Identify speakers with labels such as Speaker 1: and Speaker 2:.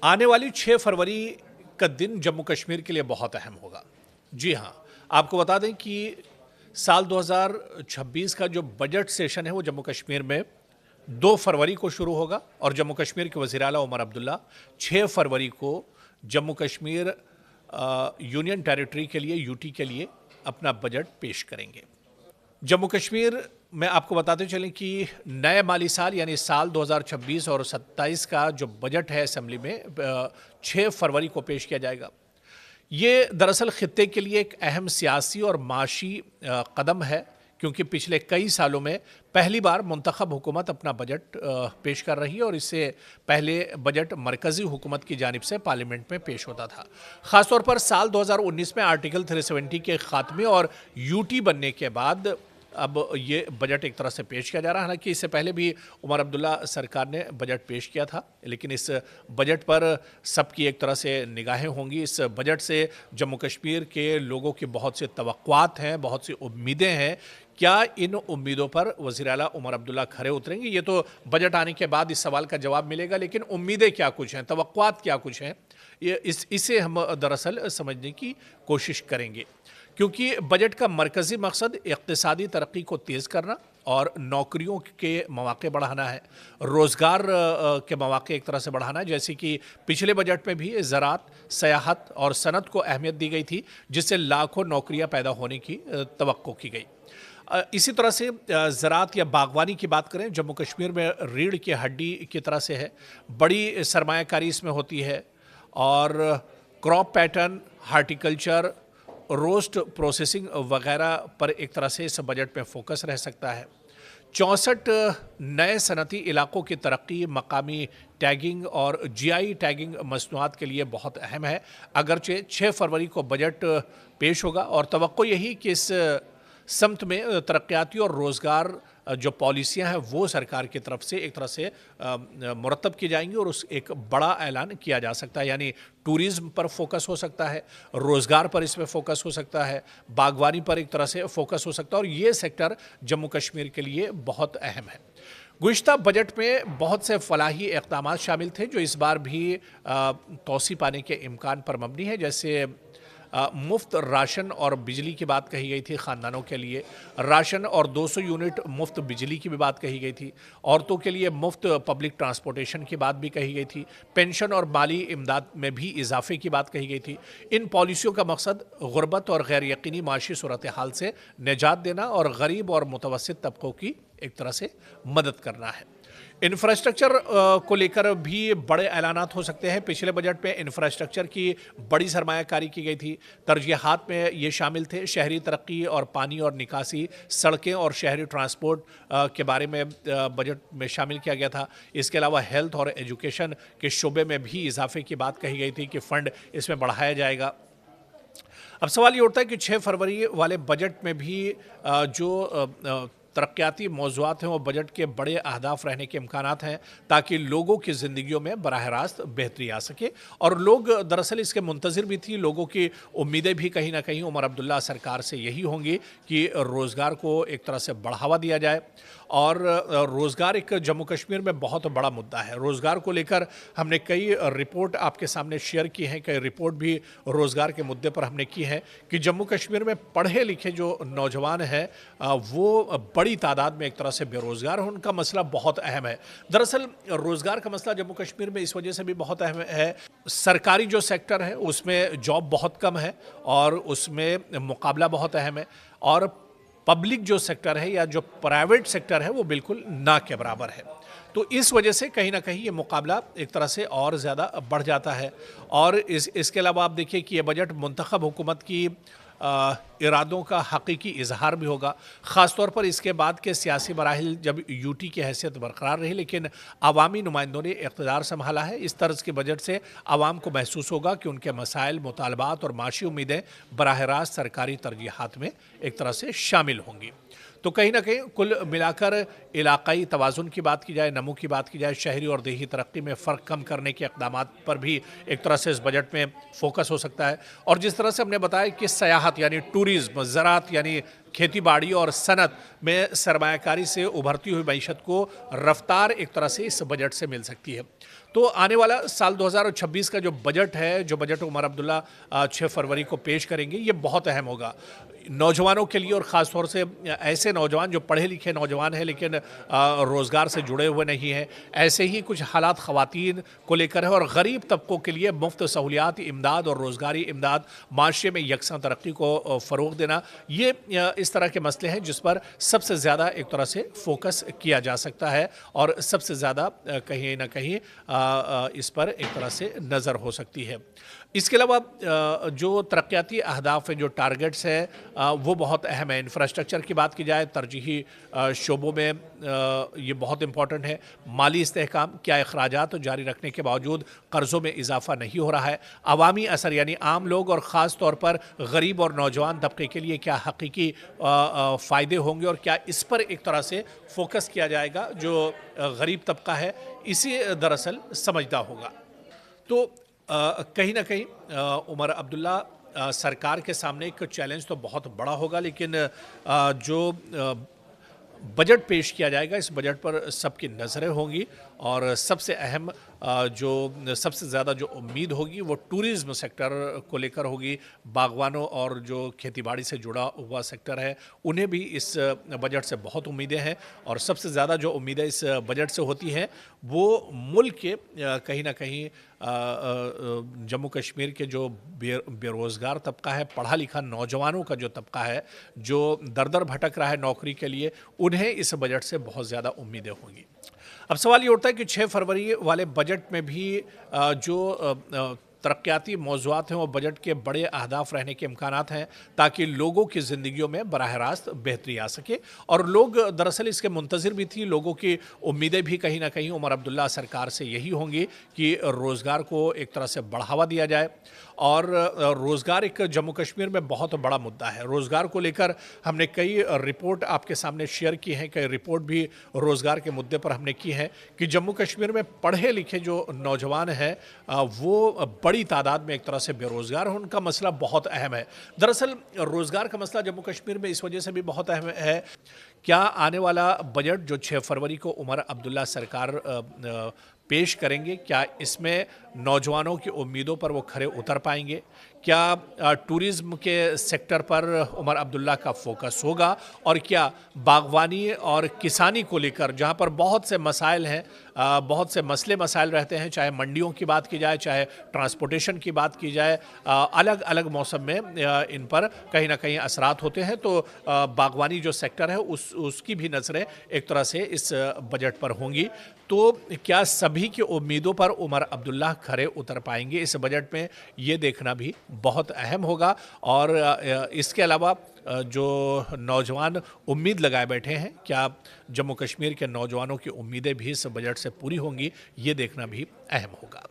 Speaker 1: आने वाली 6 फरवरी का दिन जम्मू कश्मीर के लिए बहुत अहम होगा। जी हाँ, आपको बता दें कि साल 2026 का जो बजट सेशन है वो जम्मू कश्मीर में 2 फरवरी को शुरू होगा और जम्मू कश्मीर के वज़ीर आला उमर अब्दुल्ला 6 फरवरी को जम्मू कश्मीर यूनियन टेरिटरी के लिए यूटी के लिए अपना बजट पेश करेंगे। जम्मू कश्मीर में आपको बताते चलें कि नए माली साल यानी साल 2026 और 27 का जो बजट है असेंबली में 6 फरवरी को पेश किया जाएगा। ये दरअसल खित्ते के लिए एक अहम सियासी और माशी कदम है, क्योंकि पिछले कई सालों में पहली बार मुंतखब हुकूमत अपना बजट पेश कर रही है और इससे पहले बजट मरकज़ी हुकूमत की जानिब से पार्लियामेंट में पेश होता था। ख़ासतौर पर साल 2019 में आर्टिकल 370 के ख़ात्मे और यूटी बनने के बाद अब ये बजट एक तरह से पेश किया जा रहा है। हालांकि इससे पहले भी उमर अब्दुल्ला सरकार ने बजट पेश किया था, लेकिन इस बजट पर सबकी एक तरह से निगाहें होंगी। इस बजट से जम्मू कश्मीर के लोगों की बहुत सी तवक्कुआत हैं, बहुत सी उम्मीदें हैं। क्या इन उम्मीदों पर वज़ीर आला उमर अब्दुल्ला खरे उतरेंगे? ये तो बजट आने के बाद इस सवाल का जवाब मिलेगा, लेकिन उम्मीदें क्या कुछ हैं, तवक्कुआत क्या कुछ हैं, इसे हम दरअसल समझने की कोशिश करेंगे। क्योंकि बजट का मरकज़ी मकसद इक़्तिसादी तरक्की को तेज़ करना और नौकरियों के मौक़े बढ़ाना है, रोज़गार के मौक़े एक तरह से बढ़ाना है। जैसे कि पिछले बजट में भी ज़राअत, सयाहत और सनत को अहमियत दी गई थी, जिससे लाखों नौकरियां पैदा होने की तवक्को की गई। इसी तरह से ज़राअत या बागवानी की बात करें, जम्मू कश्मीर में रीढ़ की हड्डी की तरह से है, बड़ी सरमायाकारी इसमें होती है और crop pattern, horticulture, roast processing वगैरह पर एक तरह से इस बजट में फोकस रह सकता है। 64 नए सनती इलाकों की तरक्की, मकामी टैगिंग और जीआई टैगिंग मसनूआत के लिए बहुत अहम है। अगरचे 6 फरवरी को बजट पेश होगा और तवक्को यही कि इस समत में तरक्याती और रोज़गार जो पॉलिसियां हैं वो सरकार की तरफ से एक तरह से मुरतब की जाएंगी और उस एक बड़ा ऐलान किया जा सकता है। यानी टूरिज़्म पर फोकस हो सकता है, रोज़गार पर इसमें फोकस हो सकता है, बागवानी पर एक तरह से फोकस हो सकता है और ये सेक्टर जम्मू कश्मीर के लिए बहुत अहम है। गुज़िश्ता बजट में बहुत से फलाही इक़दाम शामिल थे जो इस बार भी तोसी पाने के इम्कान पर मबनी है। जैसे मुफ्त राशन और बिजली की बात कही गई थी ख़ानदानों के लिए, राशन और 200 यूनिट मुफ्त बिजली की भी बात कही गई थी, औरतों के लिए मुफ्त पब्लिक ट्रांसपोर्टेशन की बात भी कही गई थी, पेंशन और माली इमदाद में भी इजाफे की बात कही गई थी। इन पॉलिसियों का मकसद गुर्बत और गैर यकीनी माशी सूरत हाल से निजात देना और गरीब और मुतवस्सित तबकों की एक तरह से मदद करना है। इंफ्रास्ट्रक्चर को लेकर भी बड़े ऐलानात हो सकते हैं। पिछले बजट में इंफ्रास्ट्रक्चर की बड़ी सरमायाकारी की गई थी। तरजीहात में ये शामिल थे शहरी तरक्की और पानी और निकासी, सड़कें और शहरी ट्रांसपोर्ट के बारे में बजट में शामिल किया गया था। इसके अलावा हेल्थ और एजुकेशन के शोबे में भी इजाफे की बात कही गई थी कि फ़ंड इसमें बढ़ाया जाएगा। अब सवाल ये उठता है कि 6 फरवरी वाले बजट में भी जो तरक्याती मौज़ूआत हैं वो बजट के बड़े अहदाफ रहने के इम्कानात हैं, ताकि लोगों की ज़िंदगियों में बराह रास्त बेहतरी आ सके। और लोग दरअसल इसके मुंतज़िर भी थी, लोगों की उम्मीदें भी कहीं ना कहीं उमर अब्दुल्ला सरकार से यही होंगी कि रोज़गार को एक तरह से बढ़ावा दिया जाए। और रोज़गार एक जम्मू कश्मीर में बहुत बड़ा मुद्दा है। रोज़गार को लेकर हमने कई रिपोर्ट आपके सामने शेयर की हैं, कई रिपोर्ट भी रोज़गार के मुद्दे पर हमने की है कि जम्मू कश्मीर में पढ़े लिखे जो नौजवान हैं वो बड़ी तादाद में एक तरह से बेरोज़गार हैं। उनका मसला बहुत अहम है। दरअसल रोज़गार का मसला जम्मू कश्मीर में इस वजह से भी बहुत अहम है, सरकारी जो सेक्टर है उसमें जॉब बहुत कम है और उसमें मुकाबला बहुत अहम है, और पब्लिक जो सेक्टर है या जो प्राइवेट सेक्टर है वो बिल्कुल ना के बराबर है। तो इस वजह से कहीं ना कहीं ये मुकाबला एक तरह से और ज़्यादा बढ़ जाता है। और इसके अलावा आप देखिए कि ये बजट मुंतखब हुकूमत की इरादों का हकीकी इजहार भी होगा। ख़ास तौर पर इसके बाद के सियासी मराहिल जब यूटी की हैसियत बरकरार रही, लेकिन अवामी नुमाइंदों ने इक़्तिदार संभाला है। इस तर्ज के बजट से आवाम को महसूस होगा कि उनके मसाइल, मुतालबात और माशी उम्मीदें बराह रास्त सरकारी तरजीहात में एक तरह से शामिल होंगी। तो कहीं ना कहीं कुल मिलाकर इलाकाई तवाज़ुन की बात की जाए, नमू की बात की जाए, शहरी और देही तरक्की में फ़र्क कम करने के इक़दामात पर भी एक तरह से इस बजट में फ़ोकस हो सकता है। और जिस तरह से हमने बताया कि सयाहत यानी टूरिज़्म टूरिज्म, ज़राअत यानी खेती बाड़ी और सनत में सरमायाकारी से उभरती हुई मईशत को रफ्तार एक तरह से इस बजट से मिल सकती है। तो आने वाला साल 2026 का जो बजट है, जो बजट उमर अब्दुल्ला 6 फरवरी को पेश करेंगे, ये बहुत अहम होगा नौजवानों के लिए, और ख़ास तौर से ऐसे नौजवान जो पढ़े लिखे नौजवान हैं लेकिन रोज़गार से जुड़े हुए नहीं हैं। ऐसे ही कुछ हालात ख़वातीन को लेकर है, और गरीब तबकों के लिए मुफ्त सहूलियात, इमदाद और रोज़गारी इमदाद, माशरे में यकसां तरक्की को फ़रोग़ देना, ये इस तरह के मसले हैं जिस पर सबसे ज़्यादा एक तरह से फोकस किया जा सकता है, और सबसे ज़्यादा कहीं ना कहीं इस पर एक तरह से नज़र हो सकती है। इसके अलावा जो तरक्याती अहदाफ हैं, जो टारगेट्स हैं, वो बहुत अहम है। इंफ्रास्ट्रक्चर की बात की जाए, तरजीही शोबों में ये बहुत इंपॉर्टेंट है। माली इस्तेहकाम, क्या अखराजात जारी रखने के बावजूद कर्ज़ों में इजाफा नहीं हो रहा है। अवामी असर यानी आम लोग और ख़ास तौर पर गरीब और नौजवान तबके के लिए क्या हकीकी फ़ायदे होंगे, और क्या इस पर एक तरह से फोकस किया जाएगा जो गरीब तबका है, इसी दरअसल समझदा होगा। तो कहीं ना कहीं उमर अब्दुल्ला सरकार के सामने एक चैलेंज तो बहुत बड़ा होगा, लेकिन जो बजट पेश किया जाएगा, इस बजट पर सबकी नज़रें होंगी, और सबसे अहम जो सबसे ज़्यादा जो उम्मीद होगी वो टूरिज़्म सेक्टर को लेकर होगी। बागवानों और जो खेती बाड़ी से जुड़ा हुआ सेक्टर है, उन्हें भी इस बजट से बहुत उम्मीदें हैं, और सबसे ज़्यादा जो उम्मीदें इस बजट से होती हैं वो मुल्क के कहीं ना कहीं जम्मू कश्मीर के जो बेरोज़गार तबका है, पढ़ा लिखा नौजवानों का जो तबका है, जो दर दर भटक रहा है नौकरी के लिए, उन्हें इस बजट से बहुत ज़्यादा उम्मीदें होंगी। अब सवाल ये उठता है कि 6 फरवरी वाले बजट में भी जो तरक्याती मौज़ूआत हैं, वो बजट के बड़े अहदाफ रहने के इम्कानात हैं, ताकि लोगों की ज़िंदगियों में बराह रास्त बेहतरी आ सके। और लोग दरअसल इसके मुंतज़िर भी थी, लोगों की उम्मीदें भी कहीं ना कहीं उमर अब्दुल्ला सरकार से यही होंगी कि रोज़गार को एक तरह से बढ़ावा दिया जाए, और रोज़गार एक जम्मू कश्मीर में बहुत बड़ा मुद्दा है। रोज़गार को लेकर हमने कई रिपोर्ट आपके सामने शेयर की हैं, कई रिपोर्ट भी रोज़गार के मुद्दे पर हमने की है कि जम्मू कश्मीर में पढ़े लिखे जो नौजवान हैं वो बड़ी तादाद में एक तरह से बेरोज़गार हैं, उनका मसला बहुत अहम है। दरअसल रोज़गार का मसला जम्मू कश्मीर में इस वजह से भी बहुत अहम है, क्या आने वाला बजट जो 6 फरवरी को उमर अब्दुल्ला सरकार पेश करेंगे, क्या इसमें नौजवानों की उम्मीदों पर वो खरे उतर पाएंगे? क्या टूरिज़्म के सेक्टर पर उमर अब्दुल्ला का फोकस होगा, और क्या बागवानी और किसानी को लेकर, जहाँ पर बहुत से मसाइल हैं, बहुत से मसले मसाइल रहते हैं, चाहे मंडियों की बात की जाए, चाहे ट्रांसपोर्टेशन की बात की जाए, अलग अलग मौसम में इन पर कहीं ना कहीं असरात होते हैं। तो बागवानी जो सेक्टर है उसकी भी नज़रें एक तरह से इस बजट पर होंगी। तो क्या सभी की उम्मीदों पर उमर अब्दुल्ला खरे उतर पाएंगे इस बजट में, ये देखना भी बहुत अहम होगा। और इसके अलावा जो नौजवान उम्मीद लगाए बैठे हैं, क्या जम्मू कश्मीर के नौजवानों की उम्मीदें भी इस बजट से पूरी होंगी, ये देखना भी अहम होगा।